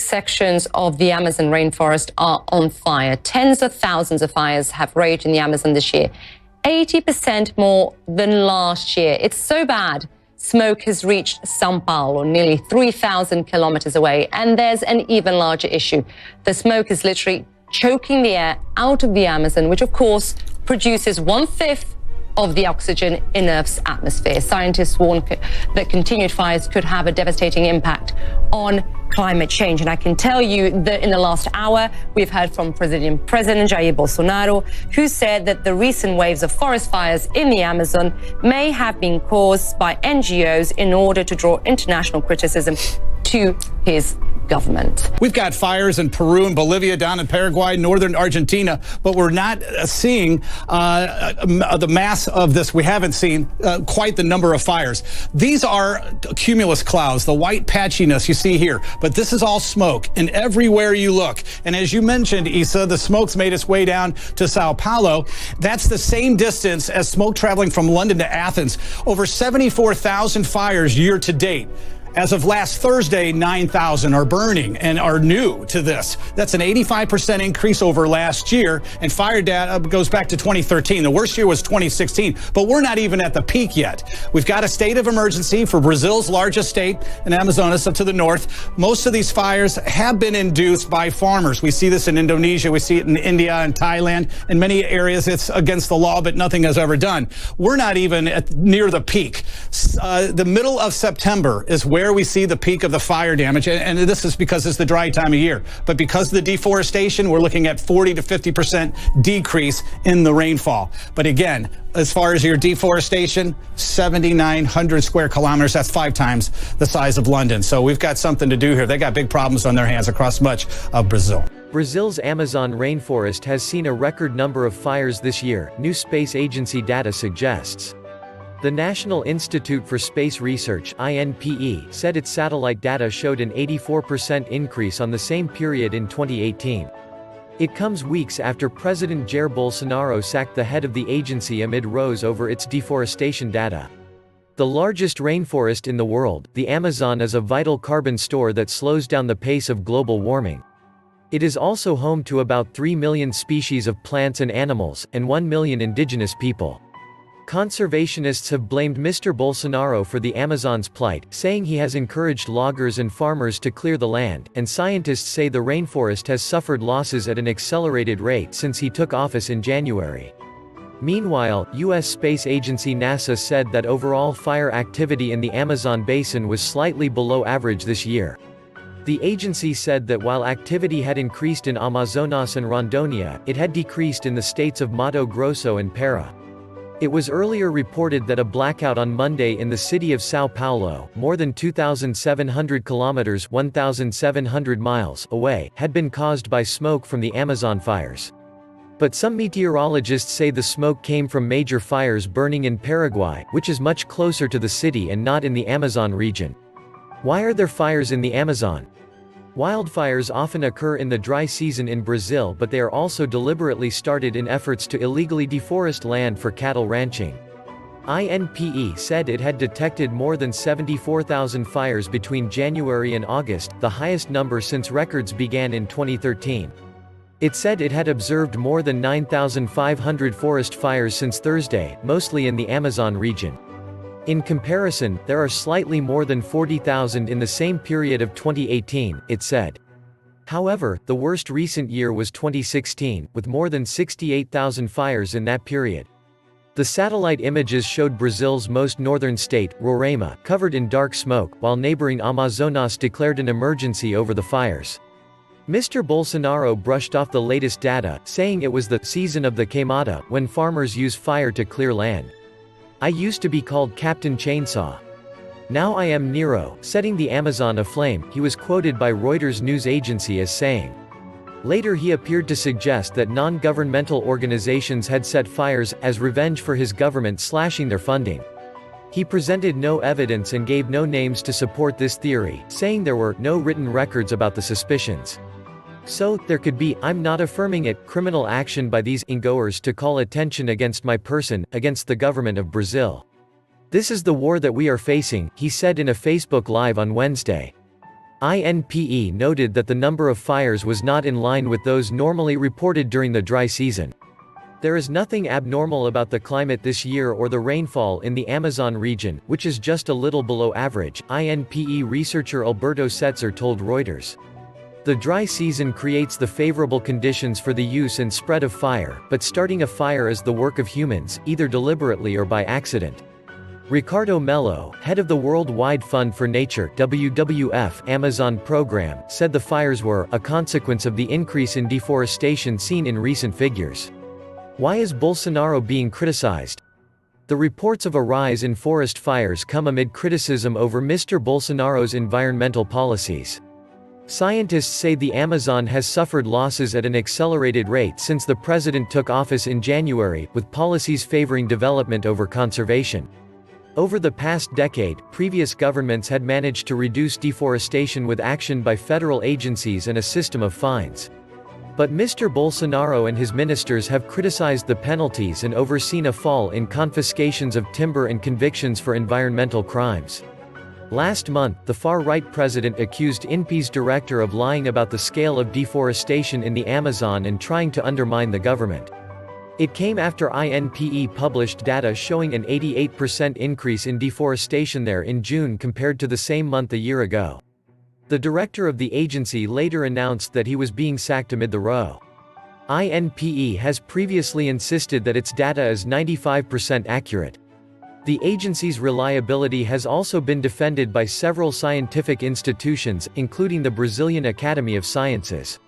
Sections of the Amazon rainforest are on fire. Tens of thousands of fires have raged in the Amazon this year, 80% more than last year. It's so bad. Smoke has reached Sao Paulo, nearly 3,000 kilometers away. And there's an even larger issue. The smoke is literally choking the air out of the Amazon, which of course produces 1/5 of the oxygen in Earth's atmosphere. Scientists warn that continued fires could have a devastating impact on climate change. And I can tell you that in the last hour, we've heard from President Jair Bolsonaro, who said that the recent waves of forest fires in the Amazon may have been caused by NGOs in order to draw international criticism to his government. We've got fires in Peru and Bolivia, down in Paraguay, northern Argentina, but we're not seeing the mass of this. We haven't seen quite the number of fires. These are cumulus clouds, the white patchiness you see here, but this is all smoke, and everywhere you look. And as you mentioned, Isa, the smoke's made its way down to Sao Paulo. That's the same distance as smoke traveling from London to Athens. Over 74,000 fires year to date. As of last Thursday, 9,000 are burning and are new to this. That's an 85% increase over last year, and fire data goes back to 2013. The worst year was 2016, but we're not even at the peak yet. We've got a state of emergency for Brazil's largest state, in Amazonas up to the north. Most of these fires have been induced by farmers. We see this in Indonesia, we see it in India and Thailand. In many areas, it's against the law, but nothing has ever done. We're not even near the peak. The middle of September is where we see the peak of the fire damage, and this is because it's the dry time of year. But because of the deforestation, we're looking at 40 to 50% decrease in the rainfall. But again, as far as your deforestation, 7,900 square kilometers, that's 5 times the size of London. So we've got something to do here. They got big problems on their hands across much of Brazil. Brazil's Amazon rainforest has seen a record number of fires this year, new space agency data suggests. The National Institute for Space Research (INPE) said its satellite data showed an 84% increase on the same period in 2018. It comes weeks after President Jair Bolsonaro sacked the head of the agency amid rows over its deforestation data. The largest rainforest in the world, the Amazon is a vital carbon store that slows down the pace of global warming. It is also home to about 3 million species of plants and animals, and 1 million indigenous people. Conservationists have blamed Mr. Bolsonaro for the Amazon's plight, saying he has encouraged loggers and farmers to clear the land, and scientists say the rainforest has suffered losses at an accelerated rate since he took office in January. Meanwhile, U.S. space agency NASA said that overall fire activity in the Amazon basin was slightly below average this year. The agency said that while activity had increased in Amazonas and Rondônia, it had decreased in the states of Mato Grosso and Para. It was earlier reported that a blackout on Monday in the city of São Paulo, more than 2,700 kilometers (1,700 miles) away, had been caused by smoke from the Amazon fires. But some meteorologists say the smoke came from major fires burning in Paraguay, which is much closer to the city and not in the Amazon region. Why are there fires in the Amazon? Wildfires often occur in the dry season in Brazil, but they are also deliberately started in efforts to illegally deforest land for cattle ranching. INPE said it had detected more than 74,000 fires between January and August, the highest number since records began in 2013. It said it had observed more than 9,500 forest fires since Thursday, mostly in the Amazon region. In comparison, there are slightly more than 40,000 in the same period of 2018, it said. However, the worst recent year was 2016, with more than 68,000 fires in that period. The satellite images showed Brazil's most northern state, Roraima, covered in dark smoke, while neighboring Amazonas declared an emergency over the fires. Mr. Bolsonaro brushed off the latest data, saying it was the season of the queimada, when farmers use fire to clear land. I used to be called Captain Chainsaw. Now I am Nero, setting the Amazon aflame, he was quoted by Reuters news agency as saying. Later he appeared to suggest that non-governmental organizations had set fires, as revenge for his government slashing their funding. He presented no evidence and gave no names to support this theory, saying there were no written records about the suspicions. So, there could be, I'm not affirming it, criminal action by these ingoers to call attention against my person, against the government of Brazil. This is the war that we are facing, he said in a Facebook Live on Wednesday. INPE noted that the number of fires was not in line with those normally reported during the dry season. There is nothing abnormal about the climate this year or the rainfall in the Amazon region, which is just a little below average, INPE researcher Alberto Setzer told Reuters. The dry season creates the favorable conditions for the use and spread of fire, but starting a fire is the work of humans, either deliberately or by accident. Ricardo Mello, head of the Worldwide Fund for Nature (WWF) Amazon program, said the fires were a consequence of the increase in deforestation seen in recent figures. Why is Bolsonaro being criticized? The reports of a rise in forest fires come amid criticism over Mr. Bolsonaro's environmental policies. Scientists say the Amazon has suffered losses at an accelerated rate since the president took office in January, with policies favoring development over conservation. Over the past decade, previous governments had managed to reduce deforestation with action by federal agencies and a system of fines. But Mr. Bolsonaro and his ministers have criticized the penalties and overseen a fall in confiscations of timber and convictions for environmental crimes. Last month, the far-right president accused INPE's director of lying about the scale of deforestation in the Amazon and trying to undermine the government. It came after INPE published data showing an 88% increase in deforestation there in June compared to the same month a year ago. The director of the agency later announced that he was being sacked amid the row. INPE has previously insisted that its data is 95% accurate. The agency's reliability has also been defended by several scientific institutions, including the Brazilian Academy of Sciences.